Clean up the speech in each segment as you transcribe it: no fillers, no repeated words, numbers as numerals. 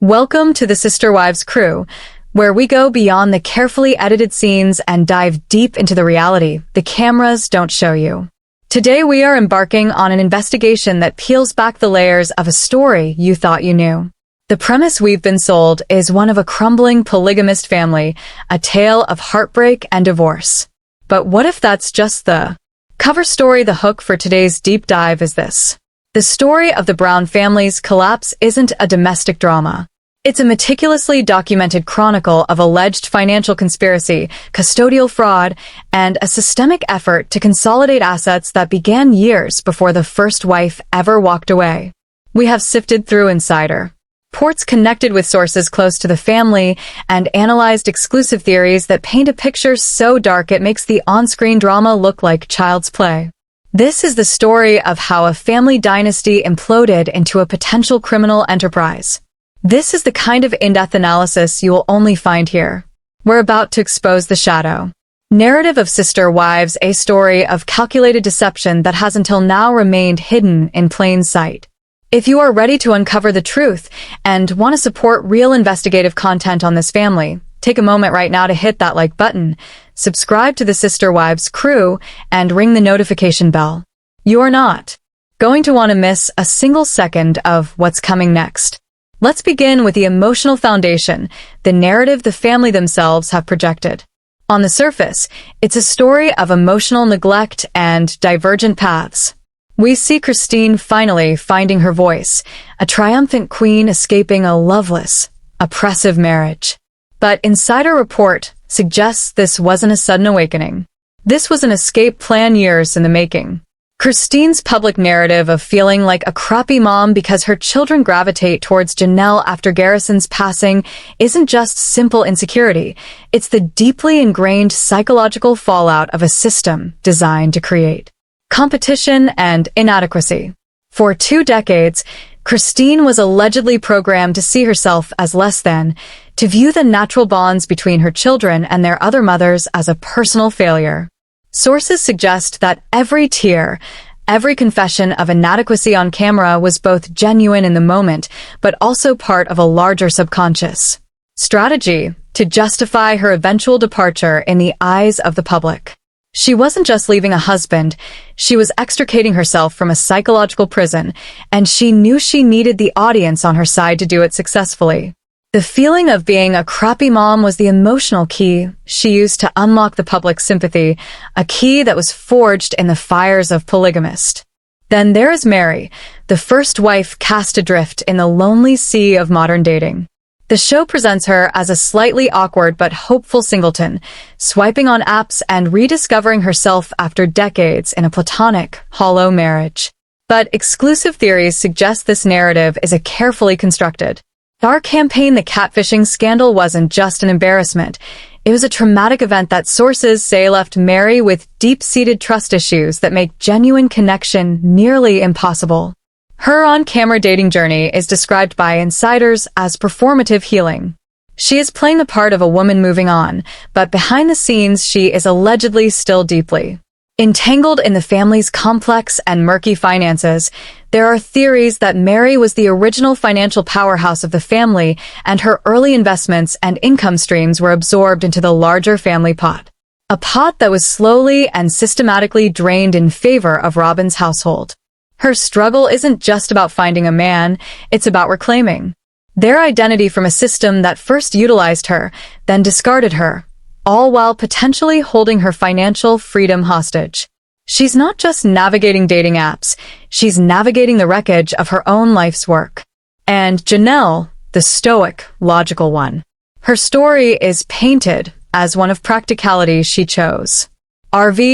Welcome to the Sister Wives crew, where we go beyond the carefully edited scenes and dive deep into the reality the cameras don't show you. Today we are embarking on an investigation that peels back the layers of a story you thought you knew. The premise we've been sold is one of a crumbling polygamist family, a tale of heartbreak and divorce. But what if that's just the cover story? The hook for today's deep dive is this. The story of the Brown family's collapse isn't a domestic drama. It's a meticulously documented chronicle of alleged financial conspiracy, custodial fraud, and a systemic effort to consolidate assets that began years before the first wife ever walked away. We have sifted through insider reports, connected with sources close to the family, and analyzed exclusive theories that paint a picture so dark it makes the on-screen drama look like child's play. This is the story of how a family dynasty imploded into a potential criminal enterprise. This is the kind of in-depth analysis you will only find here. We're about to expose the shadow narrative of Sister Wives, a story of calculated deception that has until now remained hidden in plain sight. If you are ready to uncover the truth and want to support real investigative content on this family, take a moment right now to hit that like button, subscribe to the Sister Wives crew, and ring the notification bell. You're not going to want to miss a single second of what's coming next. Let's begin with the emotional foundation, the narrative the family themselves have projected. On the surface, it's a story of emotional neglect and divergent paths. We see Christine finally finding her voice, a triumphant queen escaping a loveless, oppressive marriage. But insider report suggests this wasn't a sudden awakening. This was an escape plan years in the making. Christine's public narrative of feeling like a crappy mom because her children gravitate towards Janelle after Garrison's passing isn't just simple insecurity. It's the deeply ingrained psychological fallout of a system designed to create competition and inadequacy. For 2 decades, Christine was allegedly programmed to see herself as less than, to view the natural bonds between her children and their other mothers as a personal failure. Sources suggest that every tear, every confession of inadequacy on camera was both genuine in the moment, but also part of a larger subconscious strategy to justify her eventual departure in the eyes of the public. She wasn't just leaving a husband, she was extricating herself from a psychological prison, and she knew she needed the audience on her side to do it successfully. The feeling of being a crappy mom was the emotional key she used to unlock the public's sympathy, a key that was forged in the fires of polygamist. Then there is Mary, the first wife cast adrift in the lonely sea of modern dating. The show presents her as a slightly awkward but hopeful singleton, swiping on apps and rediscovering herself after decades in a platonic, hollow marriage. But exclusive theories suggest this narrative is a carefully constructed. Our campaign, the catfishing scandal, wasn't just an embarrassment. It was a traumatic event that sources say left Mary with deep-seated trust issues that make genuine connection nearly impossible. Her on-camera dating journey is described by insiders as performative healing. She is playing the part of a woman moving on, but behind the scenes she is allegedly still deeply entangled in the family's complex and murky finances. There are theories that Mary was the original financial powerhouse of the family, and her early investments and income streams were absorbed into the larger family pot. A pot that was slowly and systematically drained in favor of Robin's household. Her struggle isn't just about finding a man, it's about reclaiming their identity from a system that first utilized her, then discarded her, all while potentially holding her financial freedom hostage. She's not just navigating dating apps, she's navigating the wreckage of her own life's work. And Janelle, the stoic, logical one. Her story is painted as one of practicality. She chose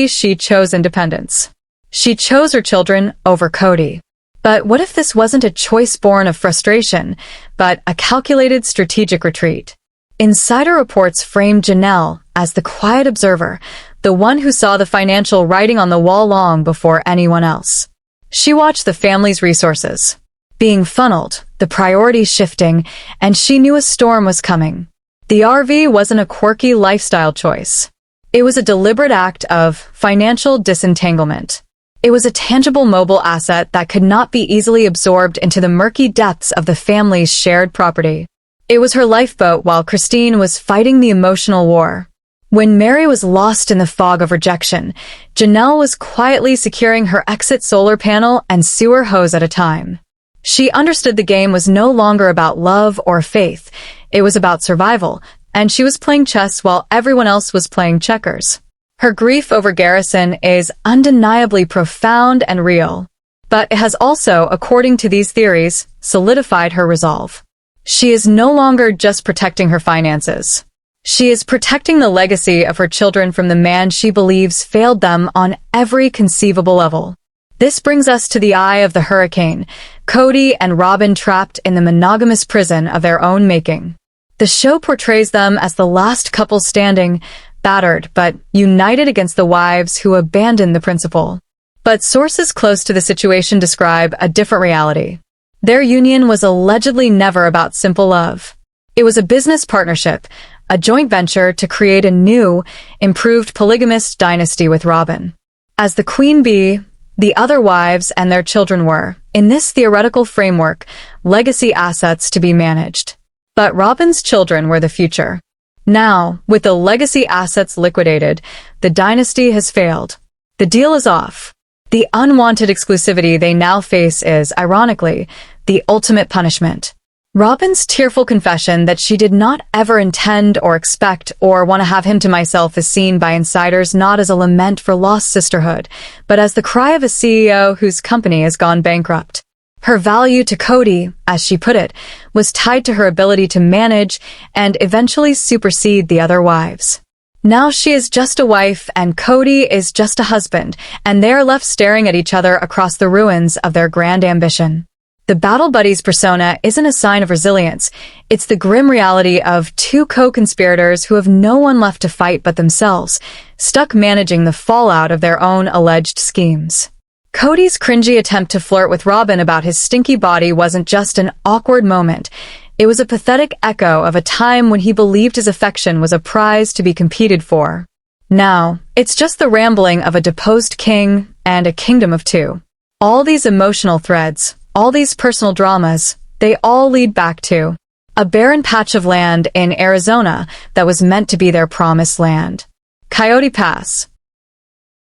she chose independence. She chose her children over Cody. But what if this wasn't a choice born of frustration, but a calculated strategic retreat? Insider reports frame Janelle as the quiet observer, the one who saw the financial writing on the wall long before anyone else. She watched the family's resources being funneled, the priorities shifting, and she knew a storm was coming. The RV wasn't a quirky lifestyle choice. It was a deliberate act of financial disentanglement. It was a tangible mobile asset that could not be easily absorbed into the murky depths of the family's shared property. It was her lifeboat while Christine was fighting the emotional war. When Mary was lost in the fog of rejection, Janelle was quietly securing her exit solar panel and sewer hose at a time. She understood the game was no longer about love or faith. It was about survival, and she was playing chess while everyone else was playing checkers. Her grief over Garrison is undeniably profound and real, but it has also, according to these theories, solidified her resolve. She is no longer just protecting her finances. She is protecting the legacy of her children from the man she believes failed them on every conceivable level. This brings us to the eye of the hurricane, Cody and Robin trapped in the monogamous prison of their own making. The show portrays them as the last couple standing, battered but united against the wives who abandoned the principal. But sources close to the situation describe a different reality. Their union was allegedly never about simple love. It was a business partnership, a joint venture to create a new, improved polygamist dynasty with Robin. As the queen bee, the other wives and their children were, in this theoretical framework, legacy assets to be managed. But Robin's children were the future. Now, with the legacy assets liquidated, the dynasty has failed. The deal is off. The unwanted exclusivity they now face is, ironically, the ultimate punishment. Robin's tearful confession that she did not ever intend or expect or want to have him to myself is seen by insiders not as a lament for lost sisterhood, but as the cry of a CEO whose company has gone bankrupt. Her value to Cody, as she put it, was tied to her ability to manage and eventually supersede the other wives. Now she is just a wife and Cody is just a husband, and they are left staring at each other across the ruins of their grand ambition. The Battle Buddies persona isn't a sign of resilience. It's the grim reality of two co-conspirators who have no one left to fight but themselves, stuck managing the fallout of their own alleged schemes. Cody's cringy attempt to flirt with Robin about his stinky body wasn't just an awkward moment. It was a pathetic echo of a time when he believed his affection was a prize to be competed for. Now, it's just the rambling of a deposed king and a kingdom of two. All these emotional threads, all these personal dramas, they all lead back to a barren patch of land in Arizona that was meant to be their promised land. Coyote Pass.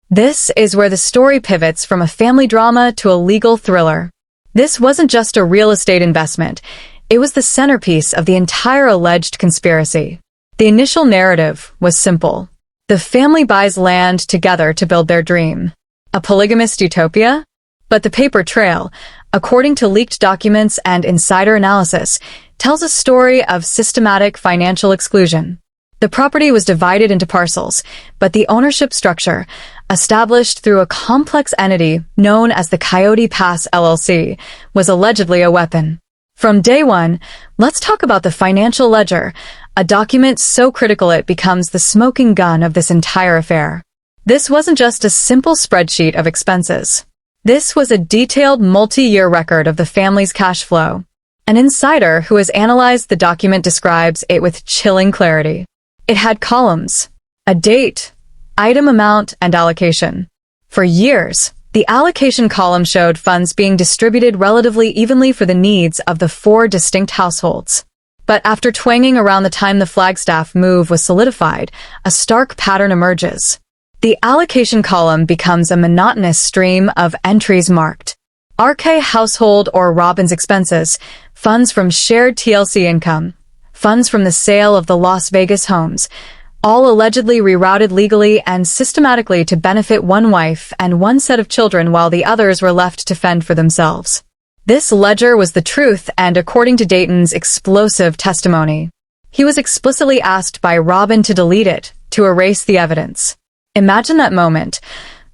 This is where the story pivots from a family drama to a legal thriller. This wasn't just a real estate investment. It was the centerpiece of the entire alleged conspiracy. The initial narrative was simple. The family buys land together to build their dream. A polygamist utopia? But the paper trail, according to leaked documents and insider analysis, tells a story of systematic financial exclusion. The property was divided into parcels, but the ownership structure, established through a complex entity known as the Coyote Pass LLC, was allegedly a weapon. From day one, let's talk about the financial ledger, a document so critical it becomes the smoking gun of this entire affair. This wasn't just a simple spreadsheet of expenses. This was a detailed multi-year record of the family's cash flow. An insider who has analyzed the document describes it with chilling clarity. It had columns, a date, item amount, and allocation. For years, the allocation column showed funds being distributed relatively evenly for the needs of the 4 distinct households. But after twanging around the time the Flagstaff move was solidified, a stark pattern emerges. The allocation column becomes a monotonous stream of entries marked RK household or Robin's expenses, funds from shared TLC income, funds from the sale of the Las Vegas homes, all allegedly rerouted legally and systematically to benefit one wife and one set of children while the others were left to fend for themselves. This ledger was the truth, and according to Dayton's explosive testimony, he was explicitly asked by Robin to delete it, to erase the evidence. Imagine that moment.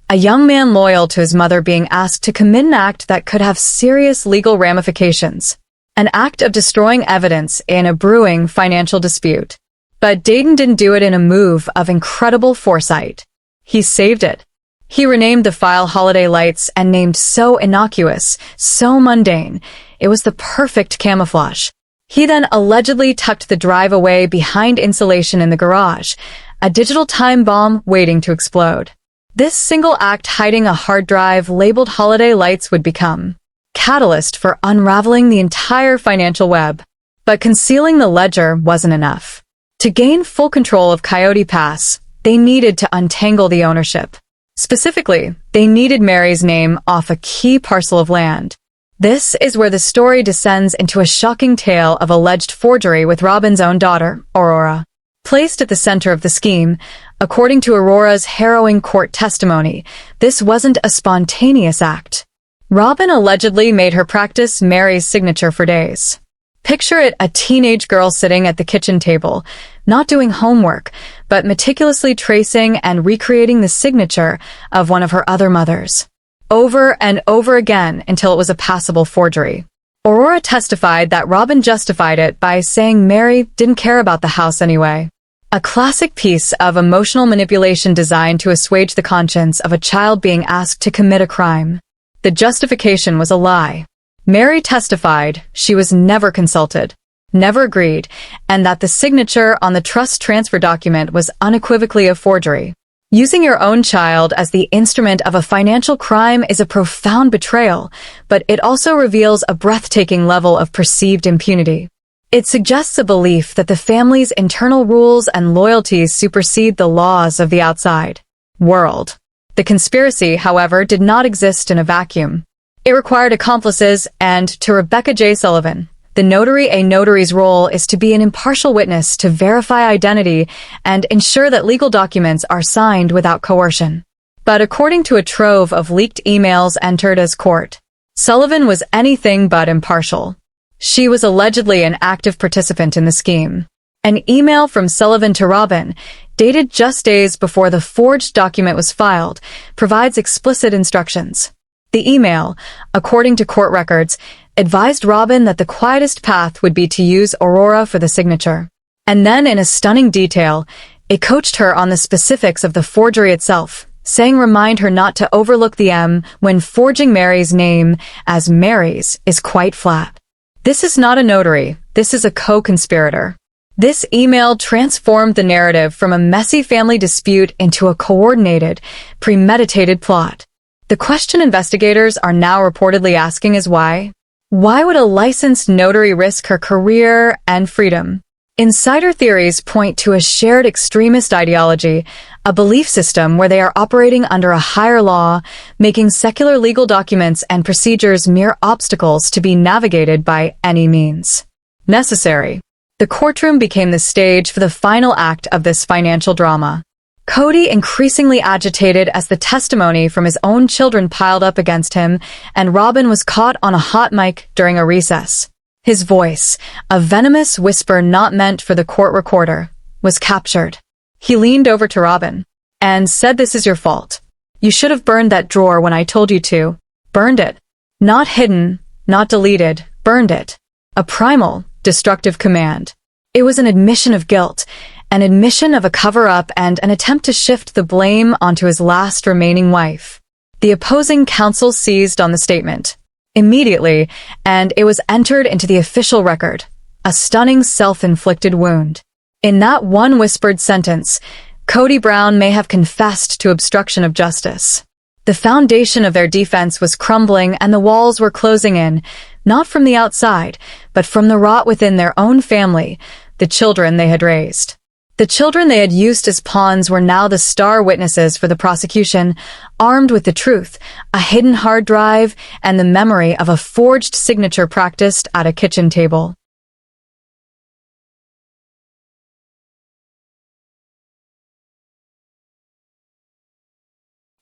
A young man loyal to his mother being asked to commit an act that could have serious legal ramifications. An act of destroying evidence in a brewing financial dispute. But Dayton didn't do it in a move of incredible foresight. He saved it. He renamed the file Holiday Lights and named so innocuous, so mundane, it was the perfect camouflage. He then allegedly tucked the drive away behind insulation in the garage, a digital time bomb waiting to explode. This single act hiding a hard drive labeled Holiday Lights would become catalyst for unraveling the entire financial web. But concealing the ledger wasn't enough. To gain full control of Coyote Pass, they needed to untangle the ownership. Specifically, they needed Mary's name off a key parcel of land. This is where the story descends into a shocking tale of alleged forgery with Robin's own daughter, Aurora. Placed at the center of the scheme, according to Aurora's harrowing court testimony, this wasn't a spontaneous act. Robin allegedly made her practice Mary's signature for days. Picture it, a teenage girl sitting at the kitchen table, not doing homework, but meticulously tracing and recreating the signature of one of her other mothers, over and over again until it was a passable forgery. Aurora testified that Robin justified it by saying Mary didn't care about the house anyway. A classic piece of emotional manipulation designed to assuage the conscience of a child being asked to commit a crime. The justification was a lie. Mary testified she was never consulted, never agreed, and that the signature on the trust transfer document was unequivocally a forgery. Using your own child as the instrument of a financial crime is a profound betrayal, but it also reveals a breathtaking level of perceived impunity. It suggests a belief that the family's internal rules and loyalties supersede the laws of the outside world. The conspiracy, however, did not exist in a vacuum. It required accomplices, and to Rebecca J. Sullivan, the notary, a notary's role is to be an impartial witness to verify identity and ensure that legal documents are signed without coercion. But according to a trove of leaked emails entered as court, Sullivan was anything but impartial. She was allegedly an active participant in the scheme. An email from Sullivan to Robin, dated just days before the forged document was filed, provides explicit instructions. The email, according to court records, advised Robin that the quietest path would be to use Aurora for the signature. And then, in a stunning detail, it coached her on the specifics of the forgery itself, saying remind her not to overlook the M when forging Mary's name as Mary's is quite flat. This is not a notary, this is a co-conspirator. This email transformed the narrative from a messy family dispute into a coordinated, premeditated plot. The question investigators are now reportedly asking is why? Why would a licensed notary risk her career and freedom? Insider theories point to a shared extremist ideology, a belief system where they are operating under a higher law, making secular legal documents and procedures mere obstacles to be navigated by any means necessary. The courtroom became the stage for the final act of this financial drama. Cody increasingly agitated as the testimony from his own children piled up against him, and Robin was caught on a hot mic during a recess. His voice, a venomous whisper not meant for the court recorder, was captured. He leaned over to Robin and said, "This is your fault. You should have burned that drawer when I told you to. Burned it. Not hidden, not deleted, burned it." A primal, destructive command. It was an admission of guilt, an admission of a cover-up and an attempt to shift the blame onto his last remaining wife. The opposing counsel seized on the statement immediately, and it was entered into the official record, a stunning self-inflicted wound. In that one whispered sentence, Cody Brown may have confessed to obstruction of justice. The foundation of their defense was crumbling and the walls were closing in, not from the outside, but from the rot within their own family, the children they had raised. The children they had used as pawns were now the star witnesses for the prosecution, armed with the truth, a hidden hard drive, and the memory of a forged signature practiced at a kitchen table.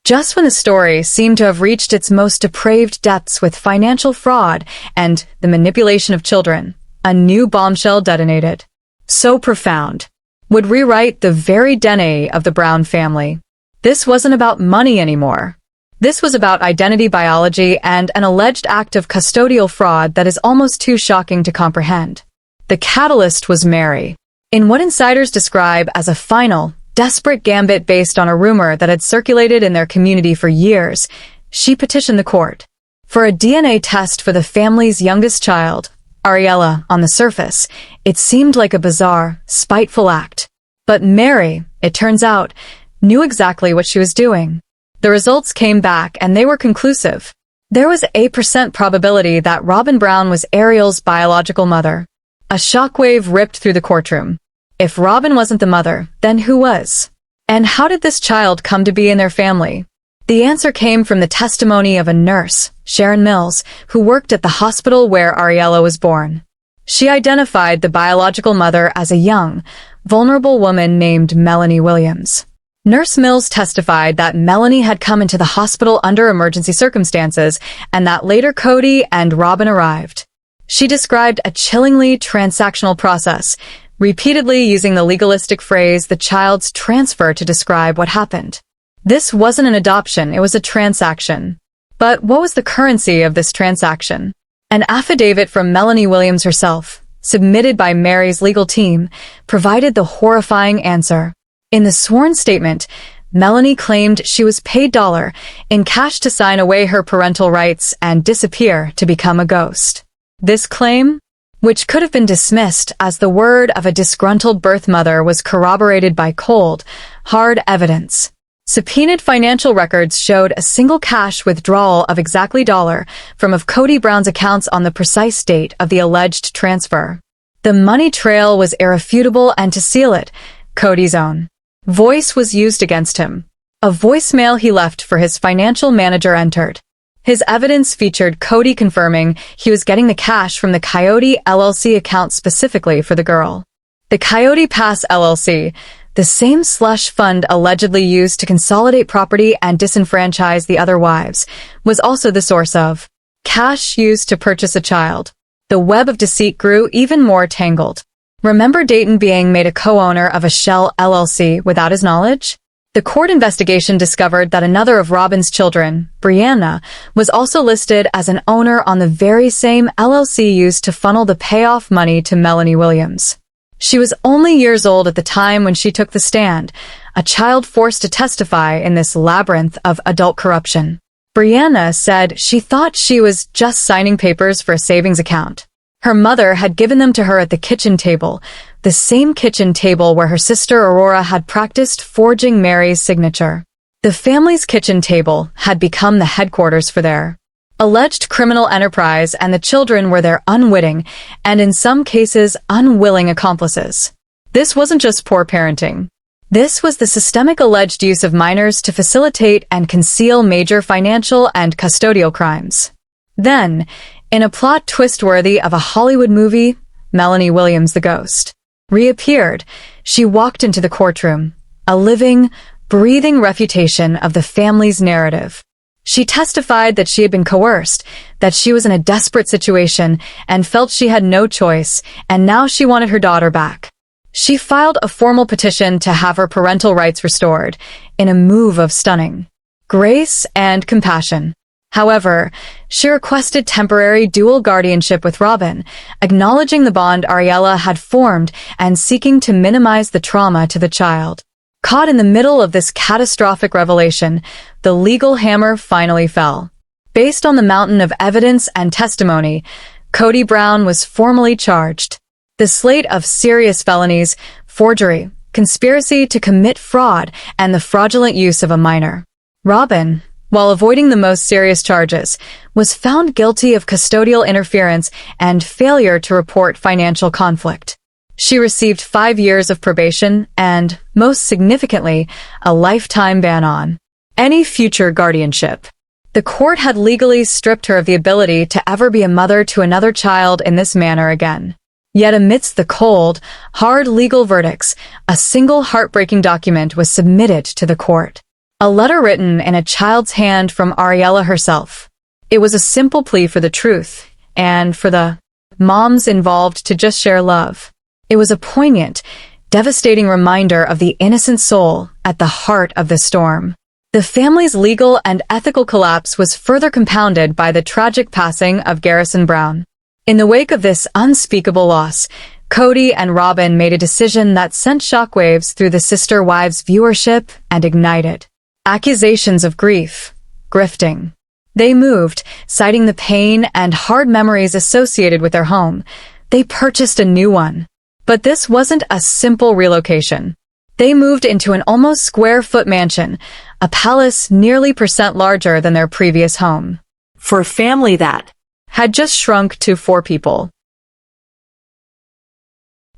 Just when the story seemed to have reached its most depraved depths with financial fraud and the manipulation of children, a new bombshell detonated. So profound, would rewrite the very DNA of the Brown family. This wasn't about money anymore. This was about identity biology and an alleged act of custodial fraud that is almost too shocking to comprehend. The catalyst was Mary. In what insiders describe as a final, desperate gambit based on a rumor that had circulated in their community for years, she petitioned the court for a DNA test for the family's youngest child, Ariella. On the surface, it seemed like a bizarre, spiteful act. But Mary, it turns out, knew exactly what she was doing. The results came back and they were conclusive. There was 8% probability that Robin Brown was Ariel's biological mother. A shockwave ripped through the courtroom. If Robin wasn't the mother, then who was? And how did this child come to be in their family? The answer came from the testimony of a nurse, Sharon Mills, who worked at the hospital where Ariella was born. She identified the biological mother as a young, vulnerable woman named Melanie Williams. Nurse Mills testified that Melanie had come into the hospital under emergency circumstances and that later Cody and Robin arrived. She described a chillingly transactional process, repeatedly using the legalistic phrase the child's transfer to describe what happened. This wasn't an adoption, it was a transaction. But what was the currency of this transaction? An affidavit from Melanie Williams herself, submitted by Mary's legal team, provided the horrifying answer. In the sworn statement, Melanie claimed she was paid $1 in cash to sign away her parental rights and disappear to become a ghost. This claim, which could have been dismissed as the word of a disgruntled birth mother, was corroborated by cold, hard evidence. Subpoenaed financial records showed a single cash withdrawal of exactly $1 from of Cody Brown's accounts on the precise date of the alleged transfer. The money trail was irrefutable, and to seal it, Cody's own voice was used against him. A voicemail he left for his financial manager entered. His evidence featured Cody confirming he was getting the cash from the Coyote LLC account specifically for the girl. The Coyote Pass LLC, the same slush fund allegedly used to consolidate property and disenfranchise the other wives, was also the source of cash used to purchase a child. The web of deceit grew even more tangled. Remember Dayton being made a co-owner of a Shell LLC without his knowledge? The court investigation discovered that another of Robin's children, Brianna, was also listed as an owner on the very same LLC used to funnel the payoff money to Melanie Williams. She was only years old at the time when she took the stand, a child forced to testify in this labyrinth of adult corruption. Brianna said she thought she was just signing papers for a savings account. Her mother had given them to her at the kitchen table, the same kitchen table where her sister Aurora had practiced forging Mary's signature. The family's kitchen table had become the headquarters for their alleged criminal enterprise, and the children were their unwitting, and in some cases unwilling, accomplices. This wasn't just poor parenting. This was the systemic alleged use of minors to facilitate and conceal major financial and custodial crimes. Then, in a plot twist worthy of a Hollywood movie, Melanie Williams, the ghost, reappeared. She walked into the courtroom, a living, breathing refutation of the family's narrative. She testified that she had been coerced, that she was in a desperate situation and felt she had no choice, and now she wanted her daughter back. She filed a formal petition to have her parental rights restored, in a move of stunning grace and compassion. However, she requested temporary dual guardianship with Robin, acknowledging the bond Ariella had formed and seeking to minimize the trauma to the child. Caught in the middle of this catastrophic revelation, the legal hammer finally fell. Based on the mountain of evidence and testimony, Cody Brown was formally charged. The slate of serious felonies, forgery, conspiracy to commit fraud, and the fraudulent use of a minor. Robin, while avoiding the most serious charges, was found guilty of custodial interference and failure to report financial conflict. She received 5 years of probation and, most significantly, a lifetime ban on any future guardianship. The court had legally stripped her of the ability to ever be a mother to another child in this manner again. Yet amidst the cold, hard legal verdicts, a single heartbreaking document was submitted to the court. A letter written in a child's hand from Ariella herself. It was a simple plea for the truth, and for the moms involved to just share love. It was a poignant, devastating reminder of the innocent soul at the heart of the storm. The family's legal and ethical collapse was further compounded by the tragic passing of Garrison Brown. In the wake of this unspeakable loss, Cody and Robin made a decision that sent shockwaves through the sister wives' viewership and ignited accusations of grief, grifting. They moved, citing the pain and hard memories associated with their home. They purchased a new one. But this wasn't a simple relocation. They moved into an almost square-foot mansion, a palace nearly percent larger than their previous home. For a family that had just shrunk to 4 people.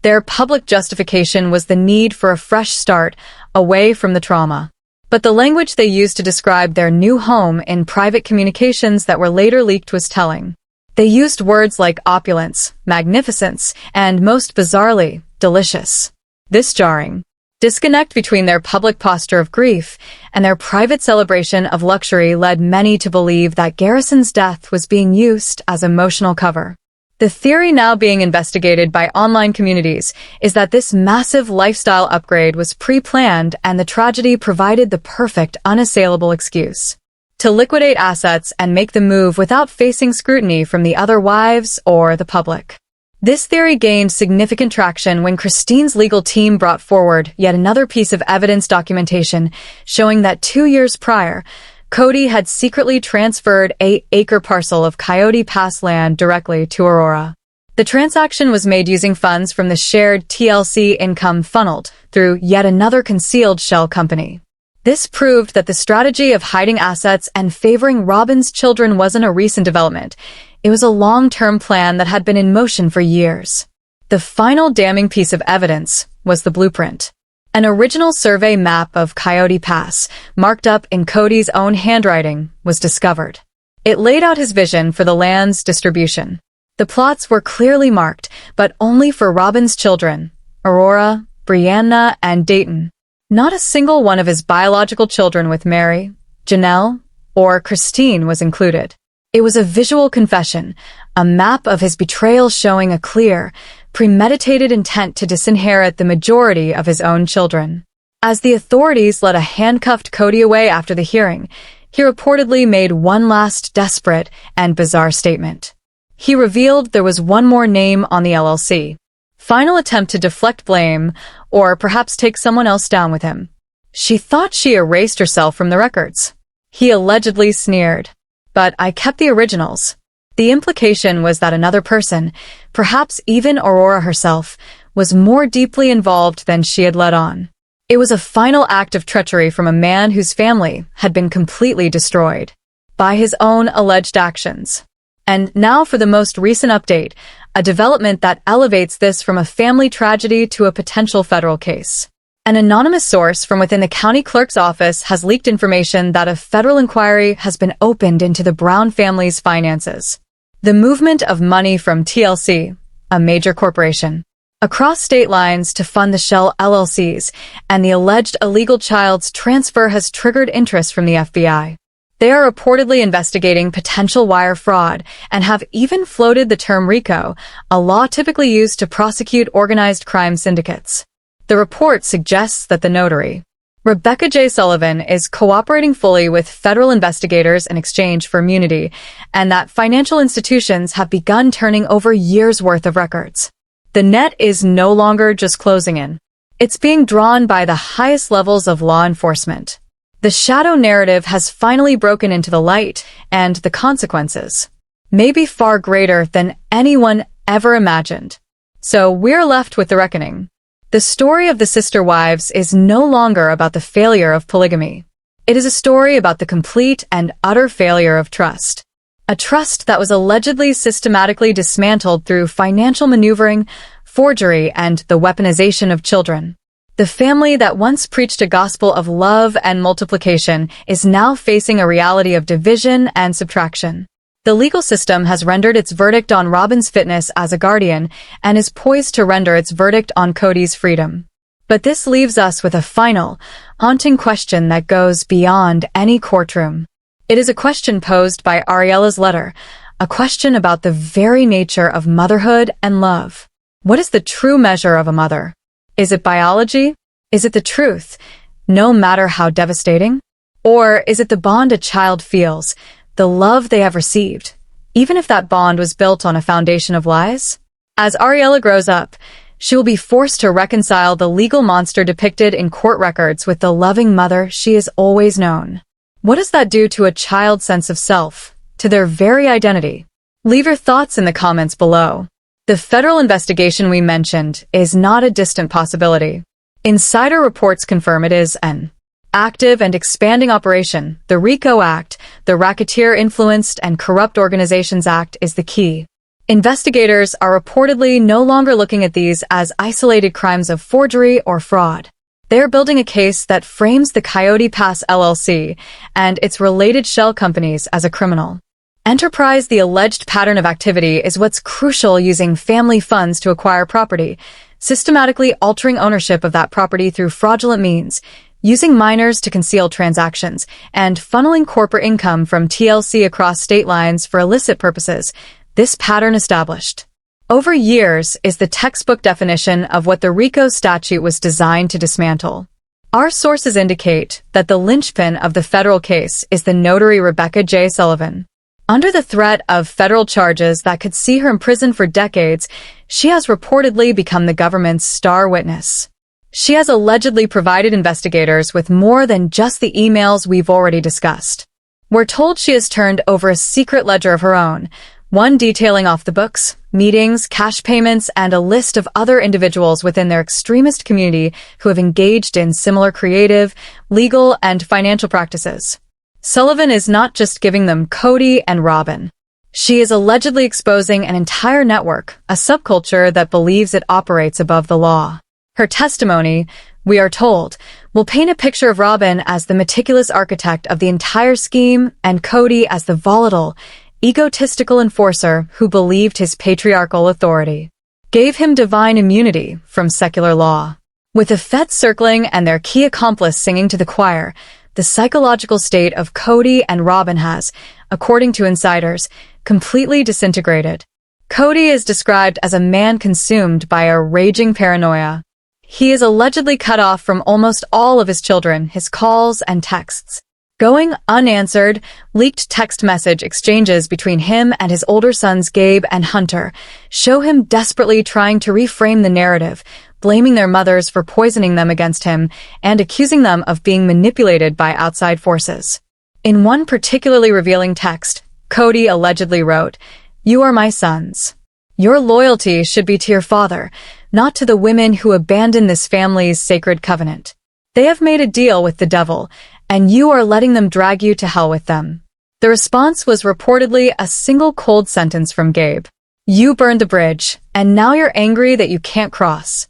Their public justification was the need for a fresh start, away from the trauma. But the language they used to describe their new home in private communications that were later leaked was telling. They used words like opulence, magnificence, and most bizarrely, delicious. This jarring disconnect between their public posture of grief and their private celebration of luxury led many to believe that Garrison's death was being used as emotional cover. The theory now being investigated by online communities is that this massive lifestyle upgrade was pre-planned and the tragedy provided the perfect, unassailable excuse to liquidate assets and make the move without facing scrutiny from the other wives or the public. This theory gained significant traction when Christine's legal team brought forward yet another piece of evidence documentation showing that 2 years prior, Cody had secretly transferred an 8-acre parcel of Coyote Pass land directly to Aurora. The transaction was made using funds from the shared TLC income funneled through yet another concealed shell company. This proved that the strategy of hiding assets and favoring Robin's children wasn't a recent development. It was a long-term plan that had been in motion for years. The final damning piece of evidence was the blueprint. An original survey map of Coyote Pass, marked up in Cody's own handwriting, was discovered. It laid out his vision for the land's distribution. The plots were clearly marked, but only for Robin's children, Aurora, Brianna, and Dayton. Not a single one of his biological children with Mary, Janelle, or Christine was included. It was a visual confession, a map of his betrayal showing a clear, premeditated intent to disinherit the majority of his own children. As the authorities led a handcuffed Cody away after the hearing, he reportedly made one last desperate and bizarre statement. He revealed there was one more name on the LLC. Final attempt to deflect blame, or perhaps take someone else down with him. She thought she erased herself from the records. He allegedly sneered. But I kept the originals. The implication was that another person, perhaps even Aurora herself, was more deeply involved than she had let on. It was a final act of treachery from a man whose family had been completely destroyed by his own alleged actions. And now for the most recent update, a development that elevates this from a family tragedy to a potential federal case. An anonymous source from within the county clerk's office has leaked information that a federal inquiry has been opened into the Brown family's finances. The movement of money from TLC, a major corporation, across state lines to fund the shell LLCs, and the alleged illegal child's transfer has triggered interest from the FBI. They are reportedly investigating potential wire fraud and have even floated the term RICO, a law typically used to prosecute organized crime syndicates. The report suggests that the notary, Rebecca J. Sullivan, is cooperating fully with federal investigators in exchange for immunity, and that financial institutions have begun turning over years' worth of records. The net is no longer just closing in. It's being drawn by the highest levels of law enforcement. The shadow narrative has finally broken into the light, and the consequences may be far greater than anyone ever imagined. So we're left with the reckoning. The story of the sister wives is no longer about the failure of polygamy. It is a story about the complete and utter failure of trust. A trust that was allegedly systematically dismantled through financial maneuvering, forgery, and the weaponization of children. The family that once preached a gospel of love and multiplication is now facing a reality of division and subtraction. The legal system has rendered its verdict on Robin's fitness as a guardian and is poised to render its verdict on Cody's freedom. But this leaves us with a final, haunting question that goes beyond any courtroom. It is a question posed by Ariella's letter, a question about the very nature of motherhood and love. What is the true measure of a mother? Is it biology? Is it the truth, no matter how devastating? Or is it the bond a child feels, the love they have received, even if that bond was built on a foundation of lies? As Ariella grows up, she will be forced to reconcile the legal monster depicted in court records with the loving mother she has always known. What does that do to a child's sense of self, to their very identity? Leave your thoughts in the comments below. The federal investigation we mentioned is not a distant possibility. Insider reports confirm it is an active and expanding operation. The RICO Act, the Racketeer Influenced and Corrupt Organizations Act, is the key. Investigators are reportedly no longer looking at these as isolated crimes of forgery or fraud. They are building a case that frames the Coyote Pass LLC and its related shell companies as a criminal enterprise. The alleged pattern of activity is what's crucial: using family funds to acquire property, systematically altering ownership of that property through fraudulent means, using minors to conceal transactions, and funneling corporate income from TLC across state lines for illicit purposes. This pattern, established over years, is the textbook definition of what the RICO statute was designed to dismantle. Our sources indicate that the linchpin of the federal case is the notary Rebecca J. Sullivan. Under the threat of federal charges that could see her imprisoned for decades, she has reportedly become the government's star witness. She has allegedly provided investigators with more than just the emails we've already discussed. We're told she has turned over a secret ledger of her own, one detailing off-the-books, meetings, cash payments, and a list of other individuals within their extremist community who have engaged in similar creative, legal, and financial practices. Sullivan is not just giving them Cody and Robin. She is allegedly exposing an entire network, a subculture that believes it operates above the law. Her testimony, we are told, will paint a picture of Robin as the meticulous architect of the entire scheme and Cody as the volatile, egotistical enforcer who believed his patriarchal authority gave him divine immunity from secular law. With the feds circling and their key accomplice singing to the choir, the psychological state of Cody and Robin has, according to insiders, completely disintegrated. Cody is described as a man consumed by a raging paranoia. He is allegedly cut off from almost all of his children, his calls and texts going unanswered. Leaked text message exchanges between him and his older sons Gabe and Hunter show him desperately trying to reframe the narrative, blaming their mothers for poisoning them against him and accusing them of being manipulated by outside forces. In one particularly revealing text, Cody allegedly wrote, "You are my sons. Your loyalty should be to your father, not to the women who abandoned this family's sacred covenant. They have made a deal with the devil, and you are letting them drag you to hell with them." The response was reportedly a single cold sentence from Gabe. "You burned the bridge, and now you're angry that you can't cross."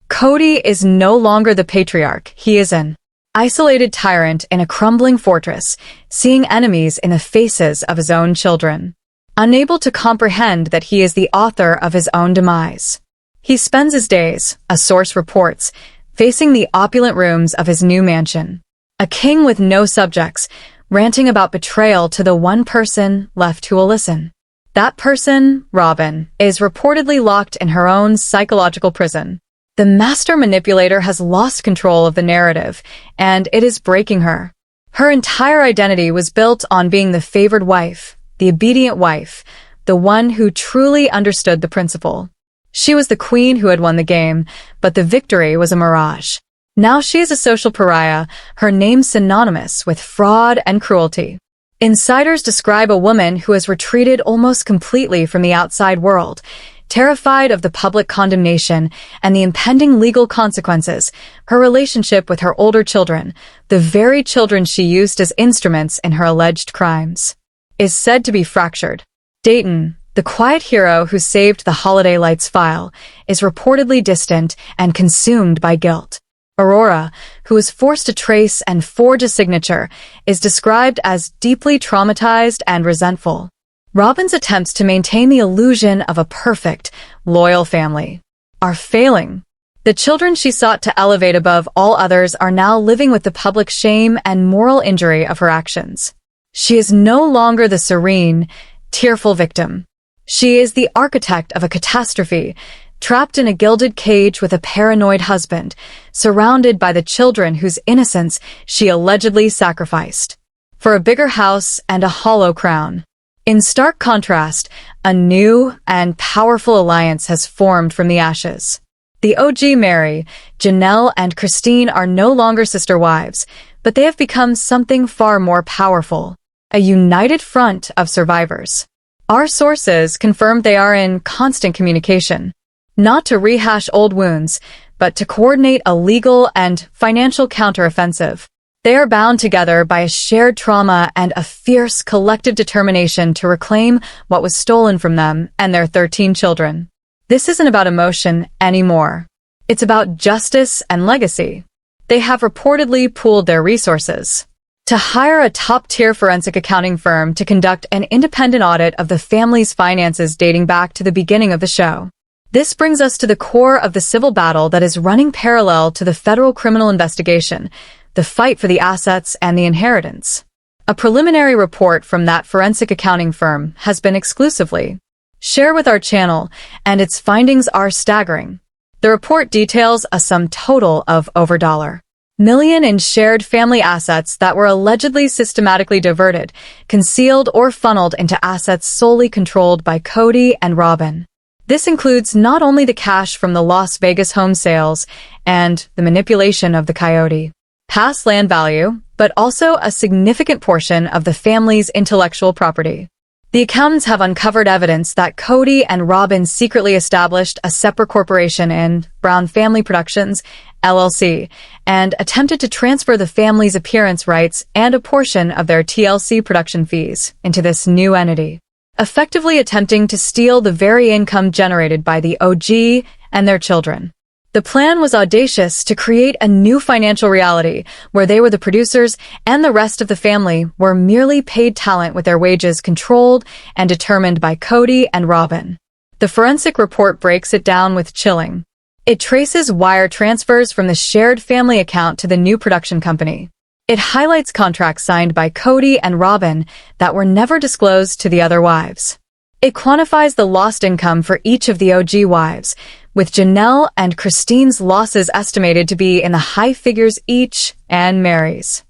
Cody is no longer the patriarch. He is an isolated tyrant in a crumbling fortress, seeing enemies in the faces of his own children. Unable to comprehend that he is the author of his own demise, he spends his days, a source reports, facing the opulent rooms of his new mansion. A king with no subjects, ranting about betrayal to the one person left who will listen. That person, Robin, is reportedly locked in her own psychological prison. The master manipulator has lost control of the narrative, and it is breaking her. Her entire identity was built on being the favored wife, the obedient wife, the one who truly understood the principle. She was the queen who had won the game, but the victory was a mirage. Now she is a social pariah, her name synonymous with fraud and cruelty. Insiders describe a woman who has retreated almost completely from the outside world, terrified of the public condemnation and the impending legal consequences. Her relationship with her older children, the very children she used as instruments in her alleged crimes, is said to be fractured. Dayton, the quiet hero who saved the Holiday Lights file, is reportedly distant and consumed by guilt. Aurora, who was forced to trace and forge a signature, is described as deeply traumatized and resentful. Robin's attempts to maintain the illusion of a perfect, loyal family are failing. The children she sought to elevate above all others are now living with the public shame and moral injury of her actions. She is no longer the serene, tearful victim. She is the architect of a catastrophe, trapped in a gilded cage with a paranoid husband, surrounded by the children whose innocence she allegedly sacrificed for a bigger house and a hollow crown. In stark contrast, a new and powerful alliance has formed from the ashes. The OG Mary, Janelle, and Christine are no longer sister wives, but they have become something far more powerful, a united front of survivors. Our sources confirm they are in constant communication, not to rehash old wounds, but to coordinate a legal and financial counteroffensive. They are bound together by a shared trauma and a fierce collective determination to reclaim what was stolen from them and their 13 children. This isn't about emotion anymore. It's about justice and legacy. They have reportedly pooled their resources to hire a top-tier forensic accounting firm to conduct an independent audit of the family's finances dating back to the beginning of the show. This brings us to the core of the civil battle that is running parallel to the federal criminal investigation, the fight for the assets and the inheritance. A preliminary report from that forensic accounting firm has been exclusively shared with our channel, and its findings are staggering. The report details a sum total of over $1 million in shared family assets that were allegedly systematically diverted, concealed, or funneled into assets solely controlled by Cody and Robin. This includes not only the cash from the Las Vegas home sales and the manipulation of the Coyote Pass land value, but also a significant portion of the family's intellectual property. The accountants have uncovered evidence that Cody and Robin secretly established a separate corporation in Brown Family Productions, LLC, and attempted to transfer the family's appearance rights and a portion of their TLC production fees into this new entity, effectively attempting to steal the very income generated by the OG and their children. The plan was audacious to create a new financial reality where they were the producers and the rest of the family were merely paid talent with their wages controlled and determined by Cody and Robin. The forensic report breaks it down with chilling. It traces wire transfers from the shared family account to the new production company. It highlights contracts signed by Cody and Robin that were never disclosed to the other wives. It quantifies the lost income for each of the OG wives, with Janelle and Christine's losses estimated to be in the high figures each, and Mary's,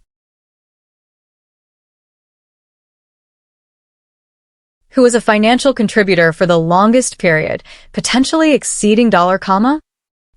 who was a financial contributor for the longest period, potentially exceeding $.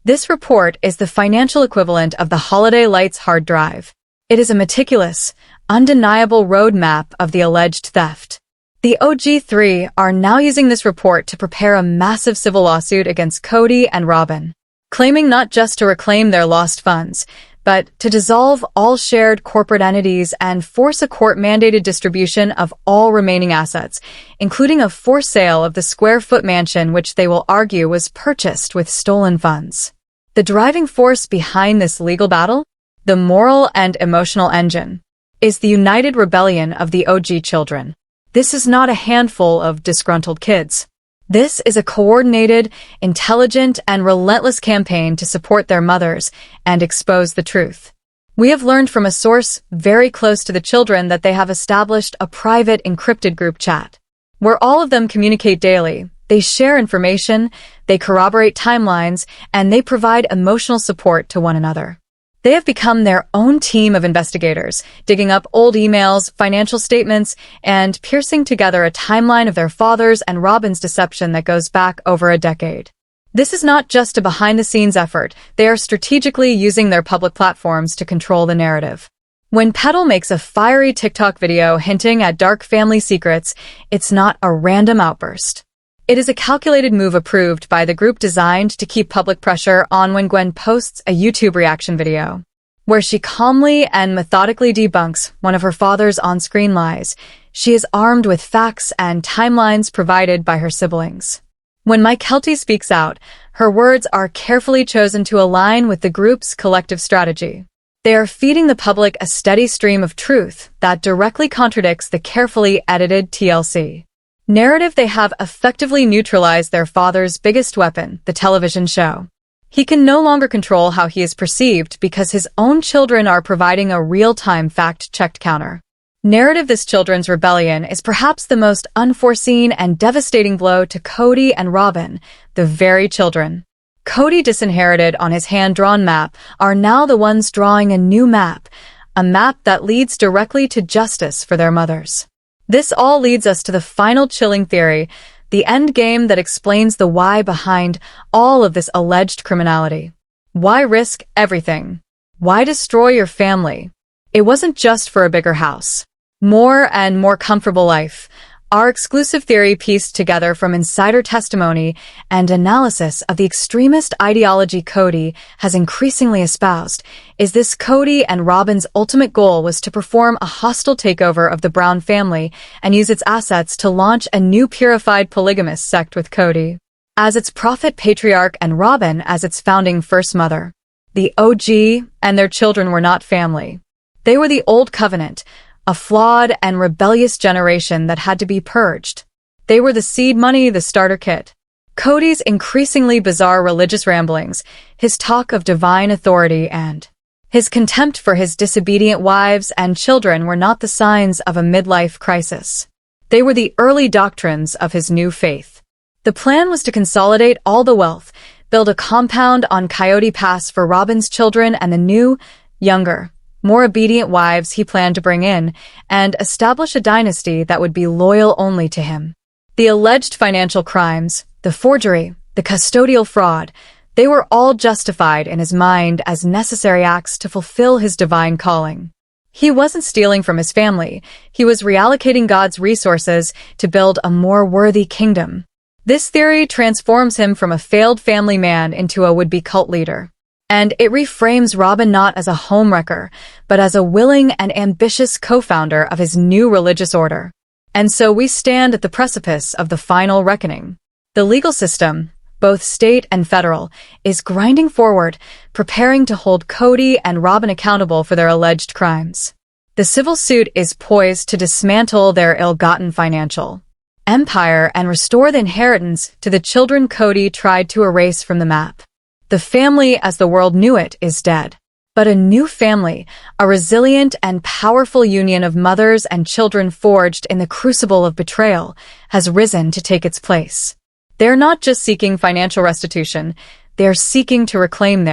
This report is the financial equivalent of the Holiday Lights hard drive. It is a meticulous, undeniable roadmap of the alleged theft. The OG3 are now using this report to prepare a massive civil lawsuit against Cody and Robin, claiming not just to reclaim their lost funds, but to dissolve all shared corporate entities and force a court-mandated distribution of all remaining assets, including a forced sale of the square-foot mansion which they will argue was purchased with stolen funds. The driving force behind this legal battle, the moral and emotional engine, is the united rebellion of the OG children. This is not a handful of disgruntled kids. This is a coordinated, intelligent, and relentless campaign to support their mothers and expose the truth. We have learned from a source very close to the children that they have established a private encrypted group chat, where all of them communicate daily. They share information, they corroborate timelines, and they provide emotional support to one another. They have become their own team of investigators, digging up old emails, financial statements, and piecing together a timeline of their father's and Robin's deception that goes back over a decade. This is not just a behind-the-scenes effort. They are strategically using their public platforms to control the narrative. When Petal makes a fiery TikTok video hinting at dark family secrets, it's not a random outburst. It is a calculated move approved by the group designed to keep public pressure on when Gwen posts a YouTube reaction video, where she calmly and methodically debunks one of her father's on-screen lies. She is armed with facts and timelines provided by her siblings. When Mike Kelty speaks out, her words are carefully chosen to align with the group's collective strategy. They are feeding the public a steady stream of truth that directly contradicts the carefully edited TLC narrative. They have effectively neutralized their father's biggest weapon, the television show. He can no longer control how he is perceived because his own children are providing a real-time fact-checked counter narrative. This children's rebellion is perhaps the most unforeseen and devastating blow to Cody and Robin, the very children Cody disinherited on his hand-drawn map, are now the ones drawing a new map, a map that leads directly to justice for their mothers. This all leads us to the final chilling theory, the end game that explains the why behind all of this alleged criminality. Why risk everything? Why destroy your family? It wasn't just for a bigger house, more and more comfortable life, Our exclusive theory, pieced together from insider testimony and analysis of the extremist ideology Cody has increasingly espoused, is this: Cody and Robin's ultimate goal was to perform a hostile takeover of the Brown family and use its assets to launch a new purified polygamist sect with Cody as its prophet patriarch and Robin as its founding first mother. The OG and their children were not family. They were the old covenant, a flawed and rebellious generation that had to be purged. They were the seed money, the starter kit. Cody's increasingly bizarre religious ramblings, his talk of divine authority, and his contempt for his disobedient wives and children were not the signs of a midlife crisis. They were the early doctrines of his new faith. The plan was to consolidate all the wealth, build a compound on Coyote Pass for Robin's children and the new, younger, more obedient wives he planned to bring in, and establish a dynasty that would be loyal only to him. The alleged financial crimes, the forgery, the custodial fraud, they were all justified in his mind as necessary acts to fulfill his divine calling. He wasn't stealing from his family, he was reallocating God's resources to build a more worthy kingdom. This theory transforms him from a failed family man into a would-be cult leader. And it reframes Robin not as a homewrecker, but as a willing and ambitious co-founder of his new religious order. And so we stand at the precipice of the final reckoning. The legal system, both state and federal, is grinding forward, preparing to hold Cody and Robin accountable for their alleged crimes. The civil suit is poised to dismantle their ill-gotten financial empire and restore the inheritance to the children Cody tried to erase from the map. The family as the world knew it is dead. But a new family, a resilient and powerful union of mothers and children forged in the crucible of betrayal, has risen to take its place. They're not just seeking financial restitution, they're seeking to reclaim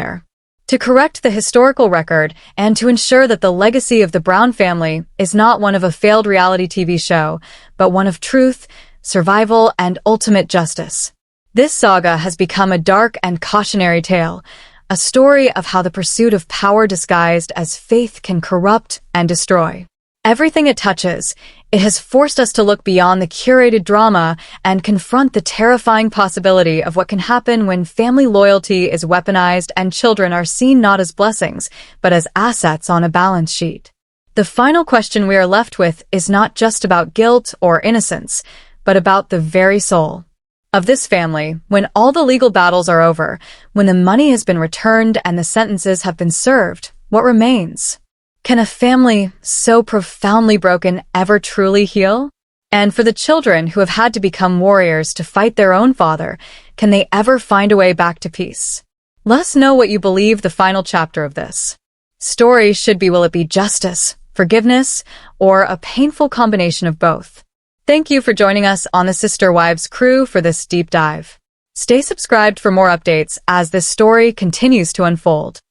to correct the historical record and to ensure that the legacy of the Brown family is not one of a failed reality TV show, but one of truth, survival, and ultimate justice. This saga has become a dark and cautionary tale, a story of how the pursuit of power disguised as faith can corrupt and destroy everything it touches. It has forced us to look beyond the curated drama and confront the terrifying possibility of what can happen when family loyalty is weaponized and children are seen not as blessings, but as assets on a balance sheet. The final question we are left with is not just about guilt or innocence, but about the very soul of this family. When all the legal battles are over, when the money has been returned and the sentences have been served, what remains? Can a family so profoundly broken ever truly heal? And for the children who have had to become warriors to fight their own father, can they ever find a way back to peace? Let us know what you believe the final chapter of this story should be. Will it be justice, forgiveness, or a painful combination of both? Thank you for joining us on the Sister Wives crew for this deep dive. Stay subscribed for more updates as this story continues to unfold.